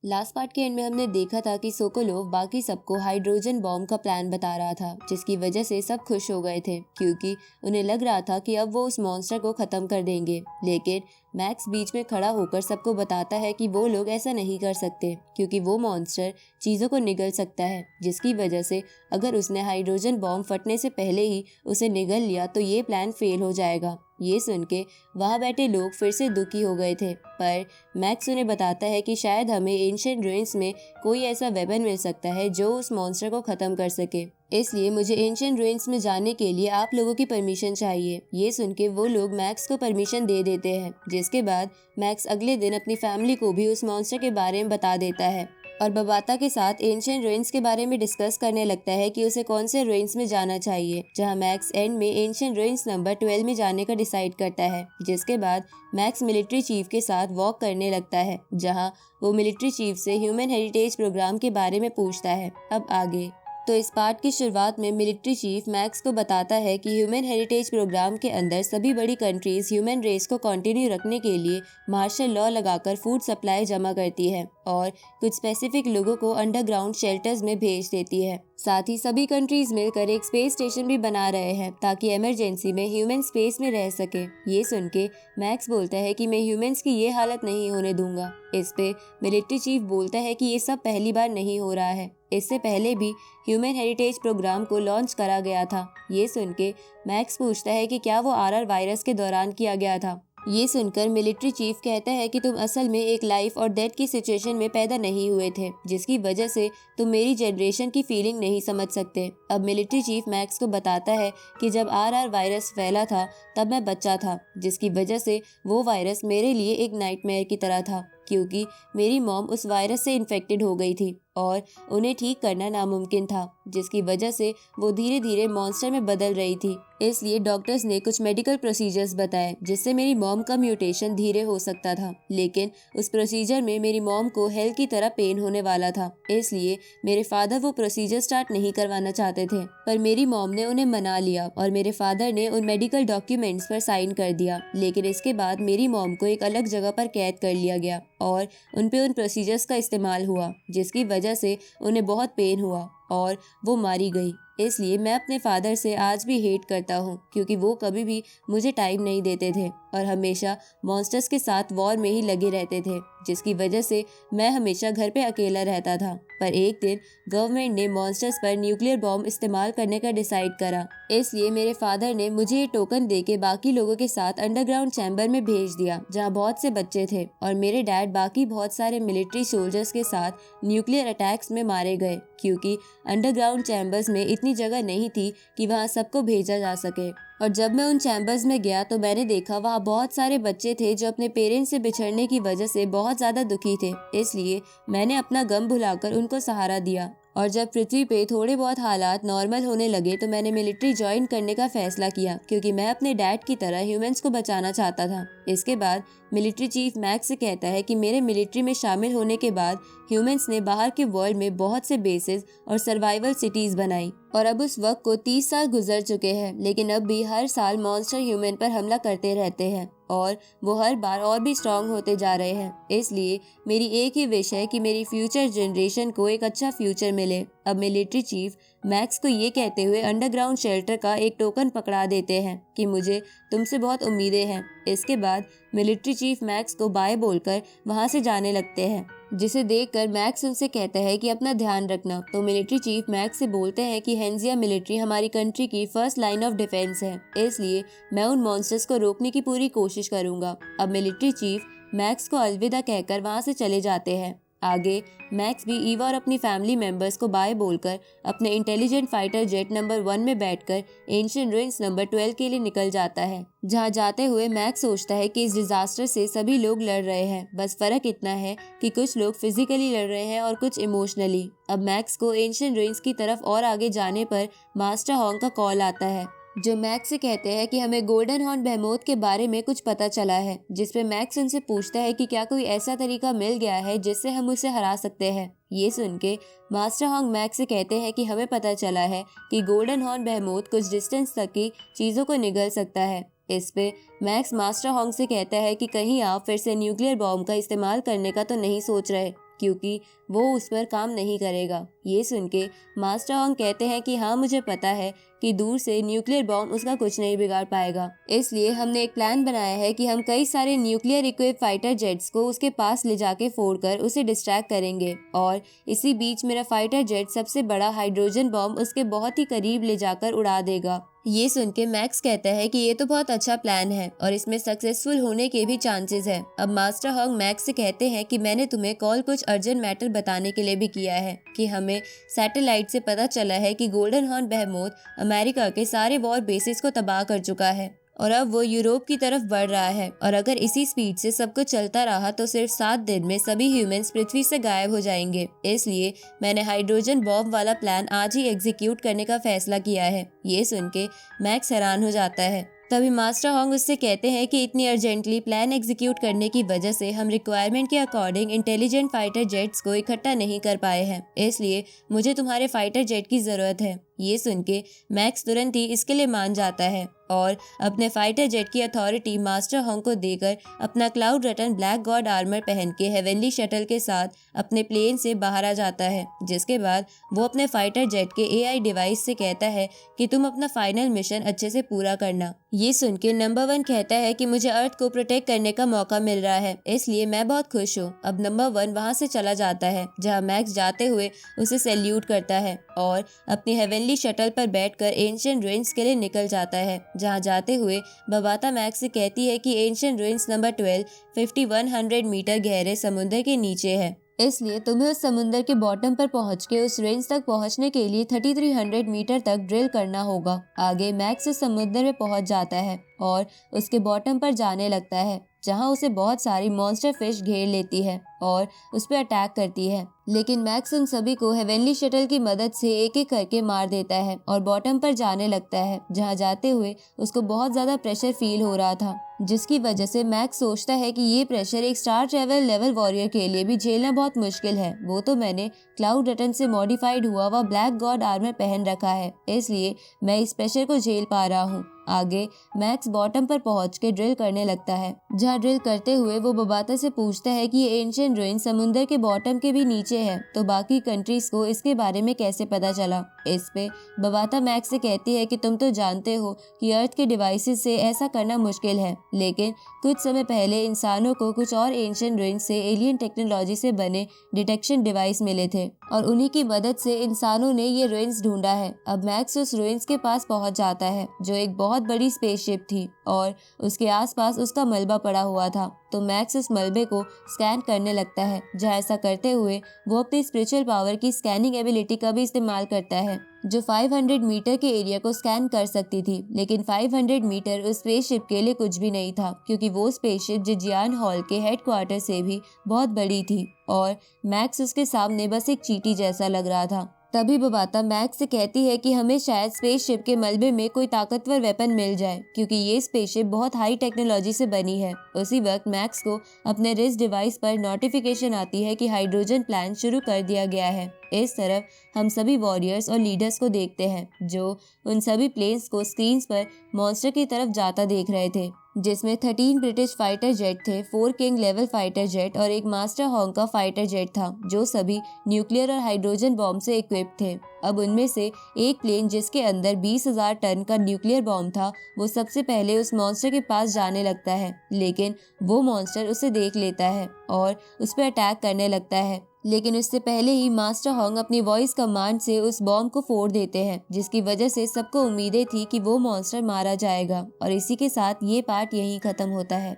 Last part के and में हमने देखा था कि सोकोलोव बाकी सबको हाइड्रोजन बॉम्ब का प्लान बता रहा था, जिसकी वजह से सब खुश हो गए थे क्योंकि उन्हें लग रहा था कि अब वो उस मॉन्स्टर को खत्म कर देंगे। लेकिन मैक्स बीच में खड़ा होकर सबको बताता है कि वो लोग ऐसा नहीं कर सकते क्योंकि वो मॉन्स्टर चीजों को निगल सकता है, जिसकी वजह से अगर उसने हाइड्रोजन बॉम्ब फटने से पहले ही उसे निगल लिया तो ये प्लान फेल हो जाएगा। ये सुन के वहाँ बैठे लोग फिर से दुखी हो गए थे, पर मैक्स उन्हें बताता है कि शायद हमें एंशिएंट रुइंस में कोई ऐसा वेपन मिल सकता है जो उस मॉन्स्टर को खत्म कर सके। इसलिए मुझे एंशिएंट रुइंस में जाने के लिए आप लोगों की परमिशन चाहिए। ये सुन के वो लोग मैक्स को परमिशन दे देते हैं, जिसके बाद मैक्स अगले दिन अपनी फैमिली को भी उस मॉन्स्टर के बारे में बता देता है और बबाता के साथ एंशिएंट रुइंस के बारे में डिस्कस करने लगता है कि उसे कौन से रुइंस में जाना चाहिए, जहां मैक्स एंड में एंशिएंट रुइंस नंबर 12 में जाने का डिसाइड करता है। जिसके बाद मैक्स मिलिट्री चीफ के साथ वॉक करने लगता है, जहां वो मिलिट्री चीफ से ह्यूमन हेरिटेज प्रोग्राम के बारे में पूछता है। अब आगे तो इस पार्ट की शुरुआत में मिलिट्री चीफ मैक्स को बताता है कि ह्यूमन हेरिटेज प्रोग्राम के अंदर सभी बड़ी कंट्रीज ह्यूमन रेस को कंटिन्यू रखने के लिए मार्शल लॉ लगाकर फूड सप्लाई जमा करती है और कुछ स्पेसिफिक लोगों को अंडरग्राउंड शेल्टर्स में भेज देती है। साथ ही सभी कंट्रीज मिलकर एक स्पेस स्टेशन भी बना रहे हैं ताकि इमरजेंसी में ह्यूमन स्पेस में रह सके। ये सुन के मैक्स बोलता है कि मैं ह्यूमंस की ये हालत नहीं होने दूंगा। इस पे मिलिट्री चीफ बोलता है कि ये सब पहली बार नहीं हो रहा है, इससे पहले भी ह्यूमन हेरिटेज प्रोग्राम को लॉन्च करा गया था। ये सुन के मैक्स पूछता है कि क्या वो आरआर वायरस के दौरान किया गया था। ये सुनकर मिलिट्री चीफ कहता है कि तुम असल में एक लाइफ और डेथ की सिचुएशन में पैदा नहीं हुए थे, जिसकी वजह से तुम मेरी जनरेशन की फीलिंग नहीं समझ सकते। अब मिलिट्री चीफ मैक्स को बताता है कि जब आरआर वायरस फैला था तब मैं बच्चा था, जिसकी वजह से वो वायरस मेरे लिए एक नाइटमेयर की तरह था क्योंकि मेरी मॉम उस वायरस से इन्फेक्टेड हो गई थी और उन्हें ठीक करना नामुमकिन था, जिसकी वजह से वो धीरे धीरे मॉन्स्टर में बदल रही थी। इसलिए डॉक्टर्स ने कुछ मेडिकल प्रोसीजर्स बताए जिससे मेरी मॉम का म्यूटेशन धीरे हो सकता था, लेकिन उस प्रोसीजर में मेरी मॉम को हेल की तरह पेन होने वाला था। इसलिए मेरे फादर वो प्रोसीजर स्टार्ट नहीं करवाना चाहते थे, पर मेरी मॉम ने उन्हें मना लिया और मेरे फादर ने उन मेडिकल डॉक्यूमेंट्स पर साइन कर दिया। लेकिन इसके बाद मेरी मॉम को एक अलग जगह पर कैद कर लिया गया और उन प्रोसीजर्स का इस्तेमाल हुआ, जिसकी वजह से उन्हें बहुत पेन हुआ और वो मारी गई। इसलिए मैं अपने फादर से आज भी हेट करता हूँ क्योंकि वो कभी भी मुझे टाइम नहीं देते थे और हमेशा मॉन्स्टर्स के साथ वॉर में ही लगे रहते थे, जिसकी वजह से मैं हमेशा घर पे अकेला रहता था। पर एक दिन गवर्नमेंट ने मॉन्स्टर्स पर न्यूक्लियर बॉम्ब इस्तेमाल करने का डिसाइड करा, इसलिए मेरे फादर ने मुझे ये टोकन देके बाकी लोगों के साथ अंडरग्राउंड चैम्बर में भेज दिया जहाँ बहुत से बच्चे थे और मेरे डैड बाकी बहुत सारे मिलिट्री सोल्जर्स के साथ न्यूक्लियर अटैक्स में मारे गए क्योंकि अंडरग्राउंड चैम्बर्स में इतनी जगह नहीं थी कि वहाँ सबको भेजा जा सके। और जब मैं उन चैम्बर्स में गया तो मैंने देखा वहाँ बहुत सारे बच्चे थे जो अपने पेरेंट्स से बिछड़ने की वजह से बहुत ज्यादा दुखी थे। इसलिए मैंने अपना गम भुलाकर उनको सहारा दिया और जब पृथ्वी पे थोड़े बहुत हालात नॉर्मल होने लगे तो मैंने मिलिट्री ज्वाइन करने का फैसला किया क्योंकि मैं अपने डैड की तरह ह्यूमंस को बचाना चाहता था। इसके बाद मिलिट्री चीफ मैक्स से कहता है कि मेरे मिलिट्री में शामिल होने के बाद ह्यूमंस ने बाहर के वर्ल्ड में बहुत से बेसेस और सर्वाइवल सिटीज बनाई और अब उस वक्त को 30 साल गुजर चुके हैं, लेकिन अब भी हर साल मॉन्स्टर ह्यूमन पर हमला करते रहते हैं और वो हर बार और भी स्ट्रांग होते जा रहे हैं। इसलिए मेरी एक ही विश है कि मेरी फ्यूचर जनरेशन को एक अच्छा फ्यूचर मिले। अब मिलिट्री चीफ मैक्स को ये कहते हुए अंडरग्राउंड शेल्टर का एक टोकन पकड़ा देते हैं कि मुझे तुमसे बहुत उम्मीदें हैं। इसके बाद मिलिट्री चीफ मैक्स को बाय बोलकर वहां से जाने लगते हैं, जिसे देखकर मैक्स उनसे कहता है कि अपना ध्यान रखना। तो मिलिट्री चीफ मैक्स से बोलते हैं कि हेंजिया मिलिट्री हमारी कंट्री की फर्स्ट लाइन ऑफ डिफेंस है, इसलिए मैं उन मॉन्स्टर्स को रोकने की पूरी कोशिश करूंगा। अब मिलिट्री चीफ मैक्स को अलविदा कहकर वहां से चले जाते हैं। आगे मैक्स भी ईवा और अपनी फैमिली मेंबर्स को बाय बोलकर अपने इंटेलिजेंट फाइटर जेट नंबर 1 में बैठकर एंशिएंट रुइंस नंबर 12 के लिए निकल जाता है। जहां जाते हुए मैक्स सोचता है कि इस डिजास्टर से सभी लोग लड़ रहे हैं, बस फर्क इतना है कि कुछ लोग फिजिकली लड़ रहे हैं और कुछ इमोशनली। अब मैक्स को एंशिएंट रुइंस की तरफ और आगे जाने पर मास्टर हॉन्ग का कॉल आता है, जो मैक्स से कहते हैं कि हमें गोल्डन हॉर्न बेहेमोथ के बारे में कुछ पता चला है, जिसपे मैक्स उनसे पूछता है कि क्या कोई ऐसा तरीका मिल गया है जिससे हम उसे हरा सकते हैं। ये सुन के मास्टर हॉन्ग मैक्स से कहते हैं कि हमें पता चला है कि गोल्डन हॉर्न बेहेमोथ कुछ डिस्टेंस तक की चीजों को निगल सकता है। इस पे मैक्स मास्टर हॉन्ग से कहता है कि कहीं आप फिर से न्यूक्लियर बॉम्ब का इस्तेमाल करने का तो नहीं सोच रहे, क्योंकि वो उस पर काम नहीं करेगा। ये सुन के मास्टर होंग कहते हैं कि हाँ, मुझे पता है कि दूर से न्यूक्लियर बॉम्ब उसका कुछ नहीं बिगाड़ पाएगा, इसलिए हमने एक प्लान बनाया है कि हम कई सारे न्यूक्लियर इक्विप फाइटर जेट्स को उसके पास ले जाके फोड़कर उसे डिस्ट्रैक्ट करेंगे और इसी बीच मेरा फाइटर जेट सबसे बड़ा हाइड्रोजन बॉम्ब उसके बहुत ही करीब ले जाकर उड़ा देगा। ये सुन के मैक्स कहता है कि ये तो बहुत अच्छा प्लान है और इसमें सक्सेसफुल होने के भी चांसेस है। अब मास्टर होंग मैक्स से कहते हैं कि मैंने तुम्हें कॉल कुछ अर्जेंट मैटर बताने के लिए भी किया है कि हमें सैटेलाइट से पता चला है कि गोल्डन हॉर्न बेहेमोथ अमेरिका के सारे वॉर बेसिस को तबाह कर चुका है और अब वो यूरोप की तरफ बढ़ रहा है और अगर इसी स्पीड से सब कुछ चलता रहा तो सिर्फ 7 दिन में सभी ह्यूमंस पृथ्वी से गायब हो जाएंगे। इसलिए मैंने हाइड्रोजन बॉम्ब वाला प्लान आज ही एग्जीक्यूट करने का फैसला किया है। ये सुन के मैक्स हैरान हो जाता है। तभी मास्टर होंग उससे कहते हैं कि इतनी अर्जेंटली प्लान एग्जीक्यूट करने की वजह से हम रिक्वायरमेंट के अकॉर्डिंग इंटेलिजेंट फाइटर जेट्स को इकट्ठा नहीं कर पाए हैं, इसलिए मुझे तुम्हारे फाइटर जेट की जरूरत है। ये सुन के मैक्स तुरंत ही इसके लिए मान जाता है और अपने फाइटर जेट की अथॉरिटी मास्टर होंग को देकर अपना क्लाउड रटन ब्लैक गॉड आर्मर पहन के हेवनली शटल के साथ अपने प्लेन से बाहर आ जाता है। जिसके बाद वो अपने फाइटर जेट के एआई डिवाइस से कहता है कि तुम अपना फाइनल मिशन अच्छे से पूरा करना। ये सुन के नंबर 1 कहता है कि मुझे अर्थ को प्रोटेक्ट करने का मौका मिल रहा है, इसलिए मैं बहुत खुश हूँ। अब नंबर 1 वहाँ से चला जाता है जहाँ मैक्स जाते हुए उसे सैल्यूट करता है और अपनी हेवनली शटल पर बैठकर एंशिएंट रुइंस के लिए निकल जाता है। जहाँ जाते हुए बबाता मैक्स से कहती है कि एंशिएंट रुइंस नंबर 12 5100 मीटर गहरे समुद्र के नीचे है, इसलिए तुम्हें उस समुद्र के बॉटम पर पहुंच के उस रेंज तक पहुंचने के लिए 3300 मीटर तक ड्रिल करना होगा। आगे मैक्स उस समुद्र में पहुंच जाता है और उसके बॉटम पर जाने लगता है जहां उसे बहुत सारी मॉन्स्टर फिश घेर लेती है और उस पर अटैक करती है, लेकिन मैक्स उन सभी को हेवनली शटल की मदद से एक एक करके मार देता है और बॉटम पर जाने लगता है जहां जाते हुए उसको बहुत ज्यादा प्रेशर फील हो रहा था, जिसकी वजह से मैक्स सोचता है कि ये प्रेशर एक स्टार ट्रेवल लेवल वॉरियर के लिए भी झेलना बहुत मुश्किल है। वो तो मैंने क्लाउड रटन से मॉडिफाइड हुआ व ब्लैक गॉड आर्मर पहन रखा है, इसलिए मैं इस प्रेशर को झेल पा रहा हूँ। आगे मैक्स बॉटम पर पहुंच के ड्रिल करने लगता है, जहाँ ड्रिल करते हुए वो बबाता से पूछता है कि ये एंशिएंट रुइन समुद्र के बॉटम के भी नीचे है, तो बाकी कंट्रीज को इसके बारे में कैसे पता चला। इस पे बबाता मैक्स से कहती है कि तुम तो जानते हो कि अर्थ के डिवाइसेस से ऐसा करना मुश्किल है, लेकिन कुछ समय पहले इंसानों को कुछ और एंशिएंट रुइंस से एलियन टेक्नोलॉजी से बने डिटेक्शन डिवाइस मिले थे और उन्हीं की मदद से इंसानों ने ये रुइंस ढूंढा है। अब मैक्स उस रुइंस के पास पहुंच जाता है जो एक बहुत बड़ी स्पेसशिप थी और उसके आसपास उसका मलबा पड़ा हुआ था, तो मैक्स उस मलबे को स्कैन करने लगता है, जहाँ ऐसा करते हुए वो अपनी स्पिरिचुअल पावर की स्कैनिंग एबिलिटी का भी इस्तेमाल करता है, जो 500 मीटर के एरिया को स्कैन कर सकती थी। लेकिन 500 मीटर उस स्पेसशिप के लिए कुछ भी नहीं था, क्योंकि वो स्पेसशिप जिजियान हॉल के हेडक्वार्टर से भी बहुत बड़ी थी और मैक्स उसके सामने बस एक चींटी जैसा लग रहा था। तभी बबाता मैक्स से कहती है कि हमें शायद स्पेसशिप के मलबे में कोई ताकतवर वेपन मिल जाए, क्योंकि ये स्पेसशिप बहुत हाई टेक्नोलॉजी से बनी है। उसी वक्त मैक्स को अपने रिस्ट डिवाइस पर नोटिफिकेशन आती है कि हाइड्रोजन प्लान शुरू कर दिया गया है। इस तरफ हम सभी वॉरियर्स और लीडर्स को देखते हैं जो उन सभी प्लेन्स को स्क्रीन्स पर मॉन्स्टर की तरफ जाता देख रहे थे, जिसमें 13 ब्रिटिश फाइटर जेट थे, 4 किंग लेवल फाइटर जेट और एक मास्टर होंग का फाइटर जेट था, जो सभी न्यूक्लियर और हाइड्रोजन बॉम्ब से इक्विप्ड थे। अब उनमें से एक प्लेन जिसके अंदर 20,000 टन का न्यूक्लियर बॉम्ब था, वो सबसे पहले उस मॉन्स्टर के पास जाने लगता है, लेकिन वो मॉन्स्टर उसे देख लेता है और उस पर अटैक करने लगता है। लेकिन उससे पहले ही मास्टर होंग अपनी वॉइस कमांड से उस बॉम्ब को फोड़ देते हैं, जिसकी वजह से सबको उम्मीदें थी कि वो मॉन्स्टर मारा जाएगा। और इसी के साथ ये पार्ट यहीं खत्म होता है।